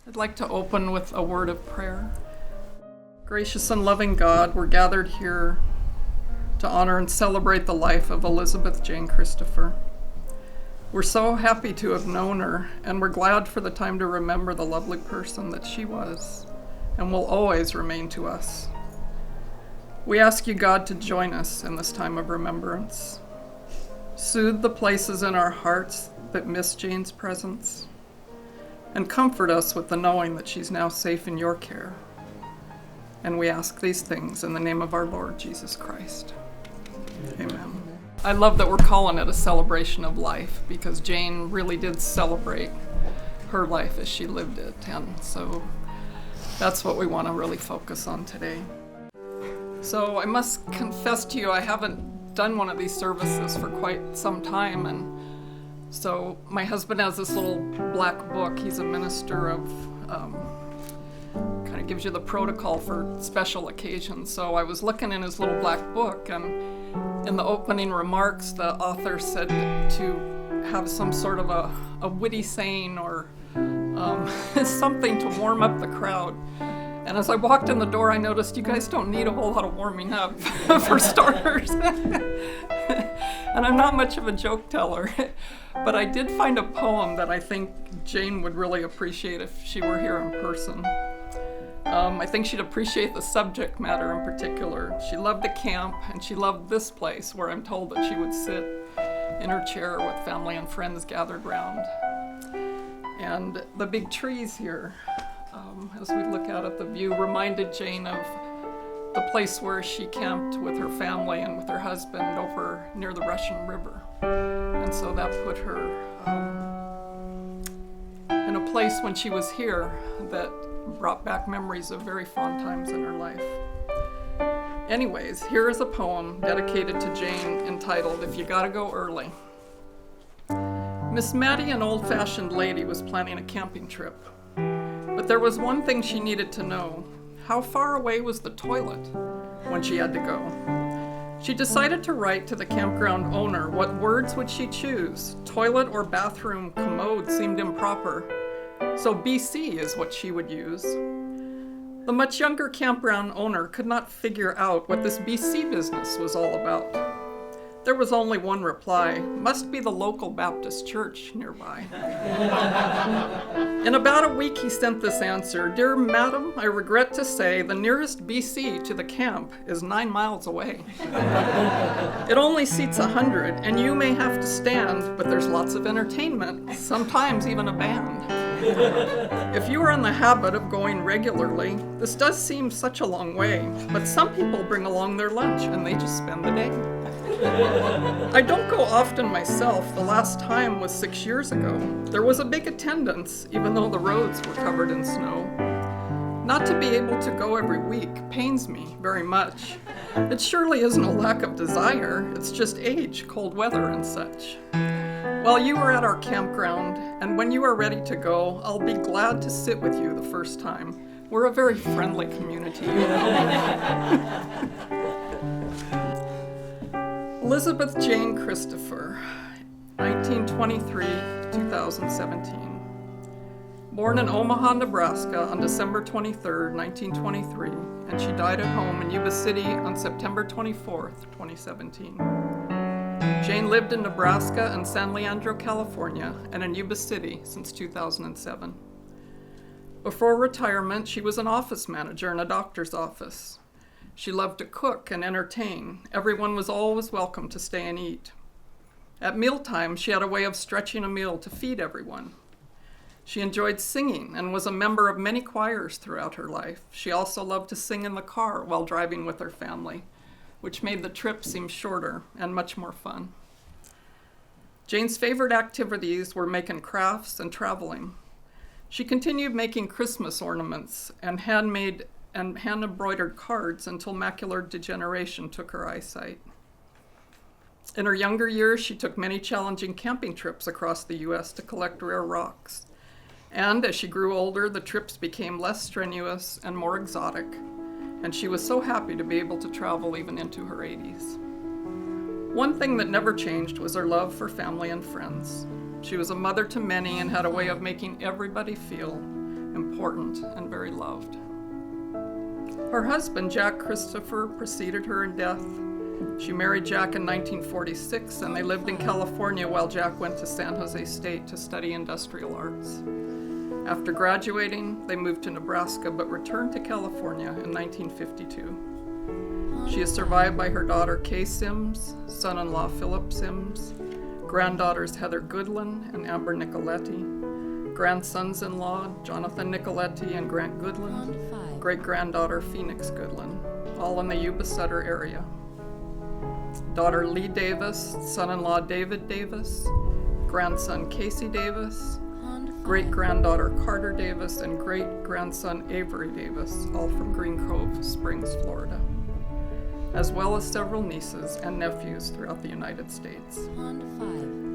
I'd like to open with a word of prayer. Gracious and loving God, we're gathered here to honor and celebrate the life of Elizabeth Jane Christopher. We're so happy to have known her, and we're glad for the time to remember the lovely person that she was and will always remain to us. We ask you, God, to join us in this time of remembrance. Soothe the places in our hearts that miss Jane's presence, and comfort us with the knowing that she's now safe in your care. And we ask these things in the name of our Lord Jesus Christ. Amen. I love that we're calling it a celebration of life, because Jane really did celebrate her life as she lived it, and so that's what we want to really focus on today. So I must confess to you, I haven't done one of these services for quite some time, and so my husband has this little black book. He's a minister of, kind of gives you the protocol for special occasions. So I was looking in his little black book, and in the opening remarks, the author said to have some sort of a witty saying or something to warm up the crowd. And as I walked in the door, I noticed you guys don't need a whole lot of warming up for starters. And I'm not much of a joke teller, but I did find a poem that I think Jane would really appreciate if she were here in person. I think she'd appreciate the subject matter in particular. She loved to camp, and she loved this place where I'm told that she would sit in her chair with family and friends gathered round. And the big trees here, as we look out at the view, reminded Jane of the place where she camped with her family and with her husband over near the Russian River. And so that put her in a place when she was here that brought back memories of very fond times in her life. Anyways, here is a poem dedicated to Jane entitled, If You Gotta Go Early. Miss Mattie, an old-fashioned lady, was planning a camping trip. But there was one thing she needed to know. How far away was the toilet when she had to go? She decided to write to the campground owner. What words would she choose? Toilet or bathroom commode seemed improper, so BC is what she would use. The much younger campground owner could not figure out what this BC business was all about. There was only one reply: must be the local Baptist church nearby. In about a week he sent this answer: Dear Madam, I regret to say the nearest BC to the camp is 9 miles away. It only seats 100, and you may have to stand, but there's lots of entertainment, sometimes even a band. If you are in the habit of going regularly, this does seem such a long way, but some people bring along their lunch and they just spend the day. I don't go often myself. The last time was 6 years ago. There was a big attendance, even though the roads were covered in snow. Not to be able to go every week pains me very much. It surely isn't a lack of desire. It's just age, cold weather, and such. While you are at our campground, and when you are ready to go, I'll be glad to sit with you the first time. We're a very friendly community, you know. Elizabeth Jane Christopher, 1923 to 2017. Born in Omaha, Nebraska on December 23, 1923, and she died at home in Yuba City on September 24, 2017. Jane lived in Nebraska and San Leandro, California, and in Yuba City since 2007. Before retirement, she was an office manager in a doctor's office. She loved to cook and entertain. Everyone was always welcome to stay and eat. At mealtime, she had a way of stretching a meal to feed everyone. She enjoyed singing and was a member of many choirs throughout her life. She also loved to sing in the car while driving with her family, which made the trip seem shorter and much more fun. Jane's favorite activities were making crafts and traveling. She continued making Christmas ornaments and handmade and hand-embroidered cards until macular degeneration took her eyesight. In her younger years, she took many challenging camping trips across the U.S. to collect rare rocks. And as she grew older, the trips became less strenuous and more exotic, and she was so happy to be able to travel even into her 80s. One thing that never changed was her love for family and friends. She was a mother to many and had a way of making everybody feel important, and very loved. Her husband, Jack Christopher, preceded her in death. She married Jack in 1946, and they lived in California while Jack went to San Jose State to study industrial arts. After graduating, they moved to Nebraska but returned to California in 1952. She is survived by her daughter Kay Sims, son-in-law Philip Sims, granddaughters Heather Goodlin and Amber Nicoletti, grandsons-in-law Jonathan Nicoletti and Grant Goodlin, great-granddaughter Phoenix Goodlin, all in the Yuba Sutter area. Daughter Lee Davis, son-in-law David Davis, grandson Casey Davis, great-granddaughter Carter Davis, and great-grandson Avery Davis, all from Green Cove Springs, Florida, as well as several nieces and nephews throughout the United States.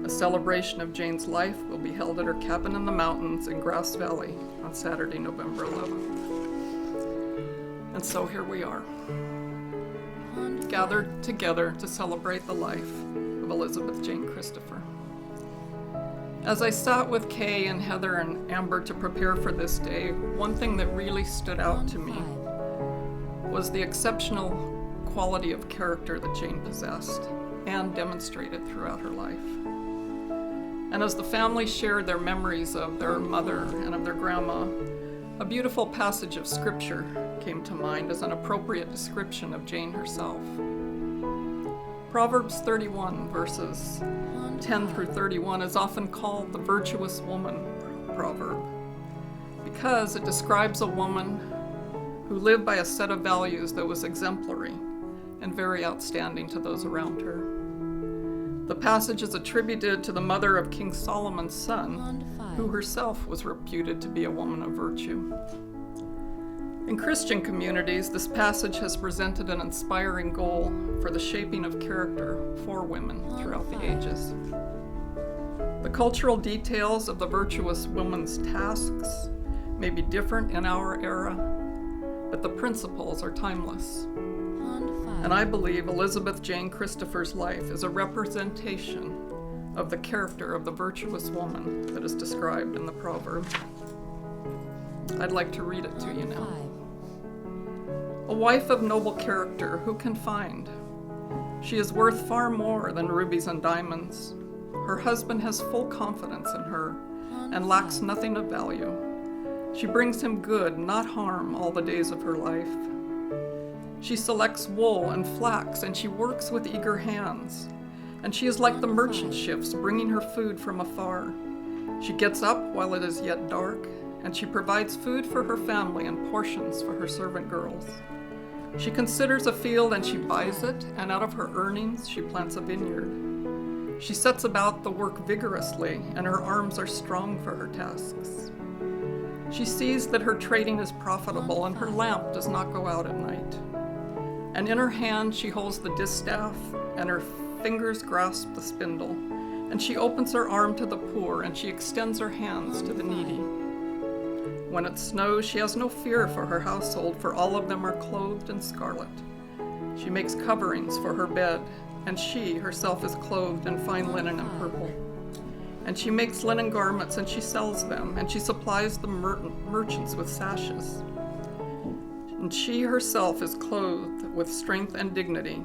A celebration of Jane's life will be held at her cabin in the mountains in Grass Valley on Saturday, November 11th. And so here we are, gathered together to celebrate the life of Elizabeth Jane Christopher. As I sat with Kay and Heather and Amber to prepare for this day, one thing that really stood out to me was the exceptional quality of character that Jane possessed and demonstrated throughout her life. And as the family shared their memories of their mother and of their grandma, a beautiful passage of scripture came to mind as an appropriate description of Jane herself. Proverbs 31, verses 10 through 31 is often called the virtuous woman proverb because it describes a woman who lived by a set of values that was exemplary and very outstanding to those around her. The passage is attributed to the mother of King Solomon's son, who herself was reputed to be a woman of virtue. In Christian communities, this passage has presented an inspiring goal for the shaping of character for women throughout the ages. The cultural details of the virtuous woman's tasks may be different in our era, but the principles are timeless. And I believe Elizabeth Jane Christopher's life is a representation of the character of the virtuous woman that is described in the proverb. I'd like to read it to you now. A wife of noble character, who can find? She is worth far more than rubies and diamonds. Her husband has full confidence in her and lacks nothing of value. She brings him good, not harm, all the days of her life. She selects wool and flax, and she works with eager hands. And she is like the merchant ships, bringing her food from afar. She gets up while it is yet dark, and she provides food for her family and portions for her servant girls. She considers a field and she buys it, and out of her earnings she plants a vineyard. She sets about the work vigorously, and her arms are strong for her tasks. She sees that her trading is profitable, and her lamp does not go out at night. And in her hand she holds the distaff, and her fingers grasp the spindle. And she opens her arm to the poor, and she extends her hands to the needy. When it snows, she has no fear for her household, for all of them are clothed in scarlet. She makes coverings for her bed, and she herself is clothed in fine linen and purple. And she makes linen garments, and she sells them, and she supplies the merchants with sashes. And she herself is clothed with strength and dignity.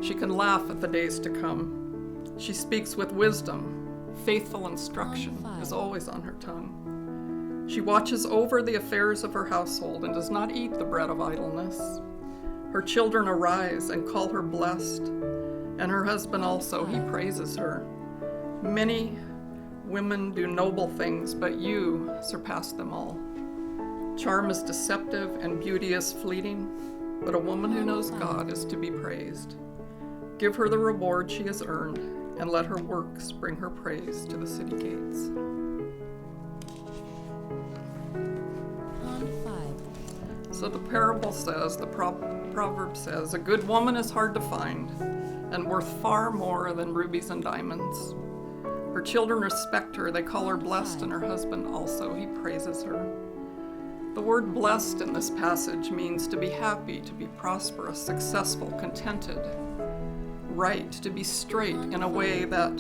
She can laugh at the days to come. She speaks with wisdom. Faithful instruction is always on her tongue. She watches over the affairs of her household and does not eat the bread of idleness. Her children arise and call her blessed, and her husband also, he praises her. Many women do noble things, but you surpass them all. Charm is deceptive and beauty is fleeting, but a woman who knows God is to be praised. Give her the reward she has earned, and let her works bring her praise to the city gates. So the parable says, the proverb says, a good woman is hard to find and worth far more than rubies and diamonds. Her children respect her, they call her blessed, and her husband also, he praises her. The word blessed in this passage means to be happy, to be prosperous, successful, contented, right, to be straight in a way that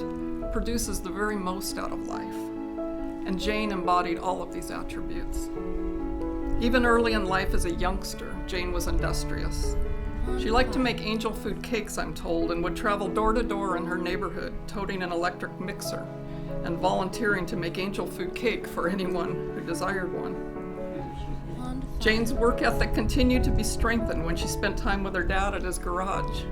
produces the very most out of life. and Jane embodied all of these attributes. Even early in life as a youngster, Jane was industrious. She liked to make angel food cakes, I'm told, and would travel door to door in her neighborhood, toting an electric mixer and volunteering to make angel food cake for anyone who desired one. Jane's work ethic continued to be strengthened when she spent time with her dad at his garage,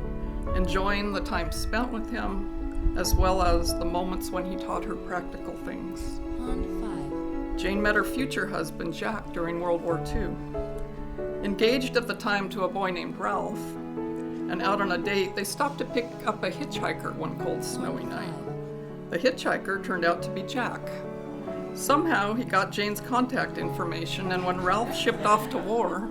enjoying the time spent with him, as well as the moments when he taught her practical things. Jane met her future husband, Jack, during World War II. Engaged at the time to a boy named Ralph, and out on a date, they stopped to pick up a hitchhiker one cold, snowy night. The hitchhiker turned out to be Jack. Somehow, he got Jane's contact information, and when Ralph shipped off to war,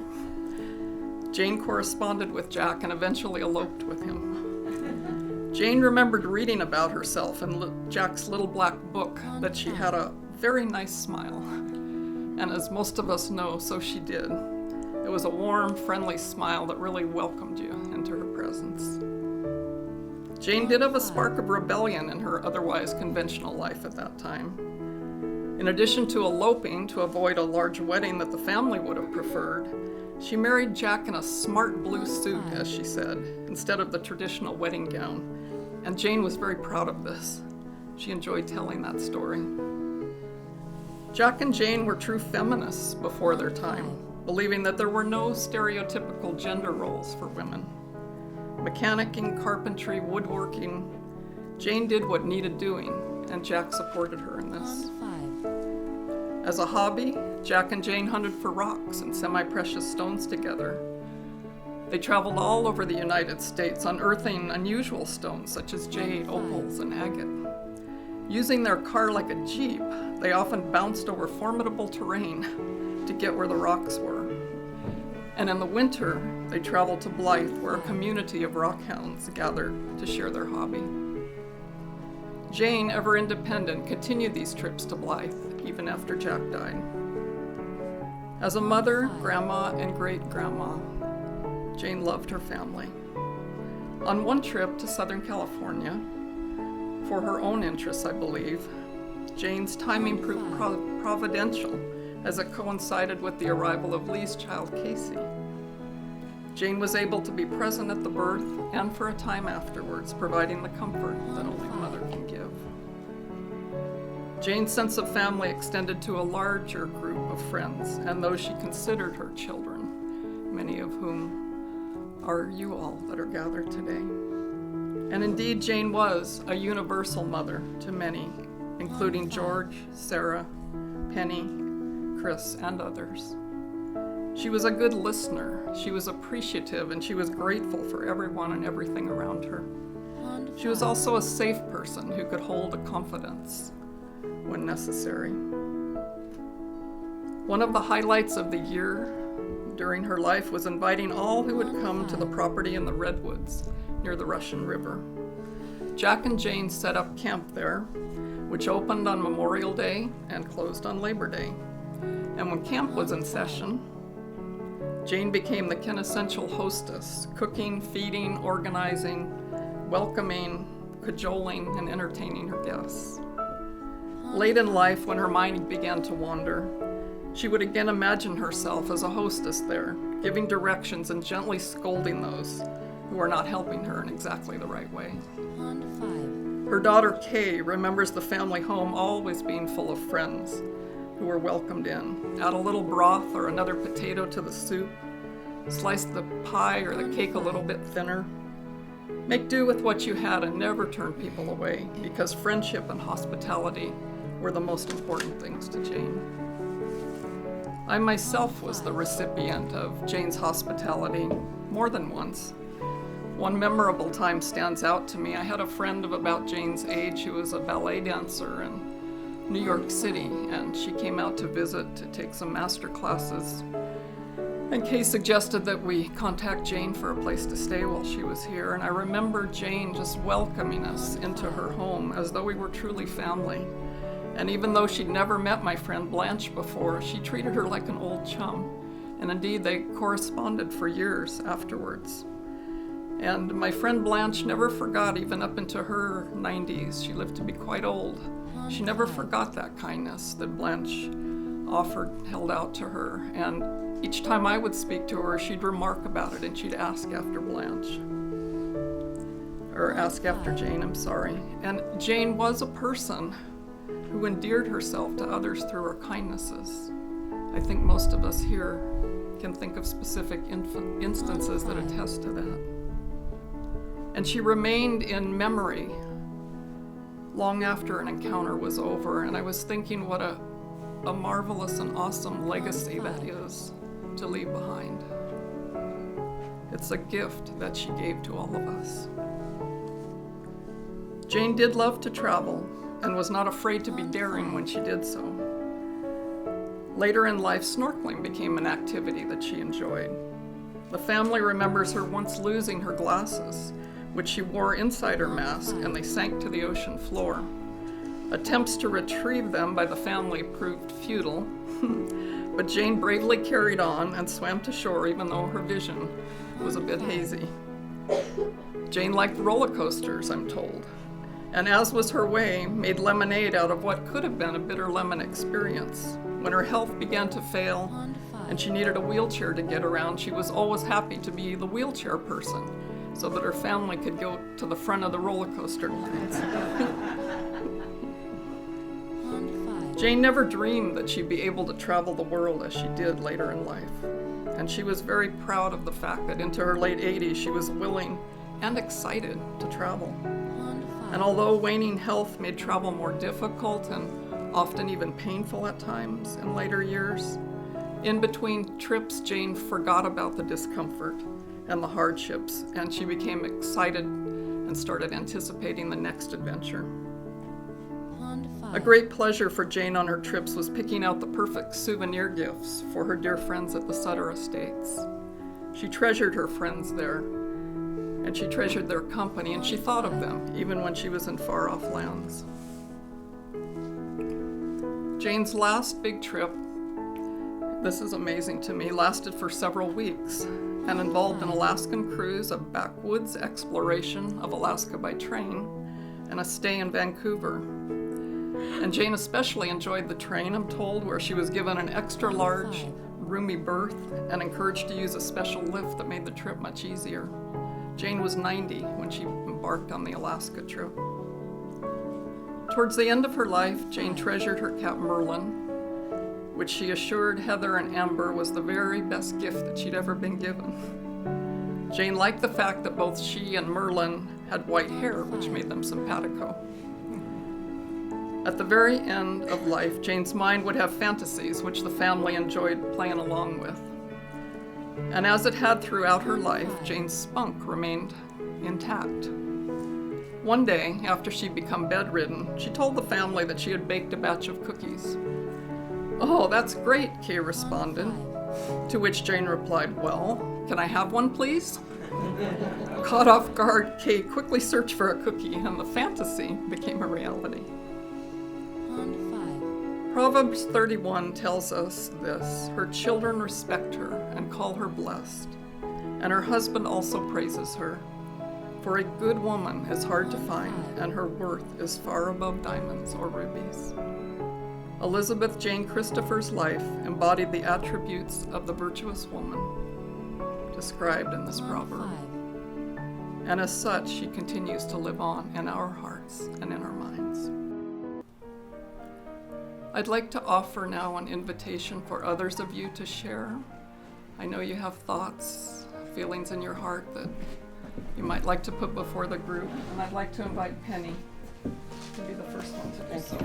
Jane corresponded with Jack and eventually eloped with him. Jane remembered reading about herself in Jack's little black book that she had a very nice smile. And as most of us know, so she did. It was a warm, friendly smile that really welcomed you into her presence. Jane did have a spark of rebellion in her otherwise conventional life at that time. In addition to eloping to avoid a large wedding that the family would have preferred, she married Jack in a smart blue suit, as she said, instead of the traditional wedding gown. And Jane was very proud of this. She enjoyed telling that story. Jack and Jane were true feminists before their time, believing that there were no stereotypical gender roles for women. Mechanicking, carpentry, woodworking, Jane did what needed doing, and Jack supported her in this. As a hobby, Jack and Jane hunted for rocks and semi-precious stones together. They traveled all over the United States, unearthing unusual stones such as jade, opals, and agate. Using their car like a jeep, they often bounced over formidable terrain to get where the rocks were. And in the winter, they traveled to Blythe, where a community of rockhounds gathered to share their hobby. Jane, ever independent, continued these trips to Blythe, even after Jack died. As a mother, grandma, and great-grandma, Jane loved her family. On one trip to Southern California, for her own interests, I believe, Jane's timing proved providential as it coincided with the arrival of Lee's child, Casey. Jane was able to be present at the birth and for a time afterwards, providing the comfort that only a mother can give. Jane's sense of family extended to a larger group of friends and those she considered her children, many of whom are you all that are gathered today. And indeed, Jane was a universal mother to many, including George, Sarah, Penny, Chris, and others. She was a good listener, she was appreciative, and she was grateful for everyone and everything around her. She was also a safe person who could hold a confidence when necessary. One of the highlights of the year during her life was inviting all who would come to the property in the Redwoods near the Russian River. Jack and Jane set up camp there, which opened on Memorial Day and closed on Labor Day. And when camp was in session, Jane became the quintessential hostess, cooking, feeding, organizing, welcoming, cajoling, and entertaining her guests. Late in life, when her mind began to wander, she would again imagine herself as a hostess there, giving directions and gently scolding those who were not helping her in exactly the right way. Her daughter, Kay, remembers the family home always being full of friends who were welcomed in. Add a little broth or another potato to the soup, slice the pie or the cake a little bit thinner. Make do with what you had and never turn people away, because friendship and hospitality were the most important things to Jane. I myself was the recipient of Jane's hospitality more than once. One memorable time stands out to me. I had a friend of about Jane's age who was a ballet dancer in New York City, and she came out to visit to take some master classes. And Kay suggested that we contact Jane for a place to stay while she was here, and I remember Jane just welcoming us into her home as though we were truly family. And even though she'd never met my friend Blanche before, she treated her like an old chum. And indeed, they corresponded for years afterwards. And my friend Blanche never forgot, even up into her 90s, she lived to be quite old, She never forgot that kindness that Blanche held out to her. And each time I would speak to her, she'd remark about it and she'd ask after Jane, I'm sorry. And Jane was a person who endeared herself to others through her kindnesses. I think most of us here can think of specific instances that attest to that. And she remained in memory long after an encounter was over, and I was thinking what a marvelous and awesome legacy that is to leave behind. It's a gift that she gave to all of us. Jane did love to travel and was not afraid to be daring when she did so. Later in life, snorkeling became an activity that she enjoyed. The family remembers her once losing her glasses, which she wore inside her mask, and they sank to the ocean floor. Attempts to retrieve them by the family proved futile, but Jane bravely carried on and swam to shore even though her vision was a bit hazy. Jane liked roller coasters, I'm told, and as was her way, made lemonade out of what could have been a bitter lemon experience. When her health began to fail and she needed a wheelchair to get around, she was always happy to be the wheelchair person so that her family could go to the front of the roller coaster lines. Jane never dreamed that she'd be able to travel the world as she did later in life. And she was very proud of the fact that into her late 80s, she was willing and excited to travel. And although waning health made travel more difficult and often even painful at times in later years, in between trips, Jane forgot about the discomfort and the hardships, and she became excited and started anticipating the next adventure. A great pleasure for Jane on her trips was picking out the perfect souvenir gifts for her dear friends at the Sutter Estates. She treasured her friends there, and she treasured their company, and she thought of them even when she was in far-off lands. Jane's last big trip, this is amazing to me, lasted for several weeks and involved an Alaskan cruise, a backwoods exploration of Alaska by train, and a stay in Vancouver. And Jane especially enjoyed the train, I'm told, where she was given an extra large, roomy berth and encouraged to use a special lift that made the trip much easier. Jane was 90 when she embarked on the Alaska trip. Towards the end of her life, Jane treasured her cat Merlin, which she assured Heather and Amber was the very best gift that she'd ever been given. Jane liked the fact that both she and Merlin had white hair, which made them simpatico. At the very end of life, Jane's mind would have fantasies which the family enjoyed playing along with. And as it had throughout her life, Jane's spunk remained intact. One day, after she'd become bedridden, she told the family that she had baked a batch of cookies. "Oh, that's great," Kay responded, to which Jane replied, "Well, can I have one, please?" Caught off guard, Kay quickly searched for a cookie, and the fantasy became a reality. Proverbs 31 tells us this: her children respect her and call her blessed, and her husband also praises her. For a good woman is hard to find, and her worth is far above diamonds or rubies. Elizabeth Jane Christopher's life embodied the attributes of the virtuous woman described in this proverb. And as such, she continues to live on in our hearts and in our minds. I'd like to offer now an invitation for others of you to share. I know you have thoughts, feelings in your heart that you might like to put before the group, and I'd like to invite Penny to be the first one to do so.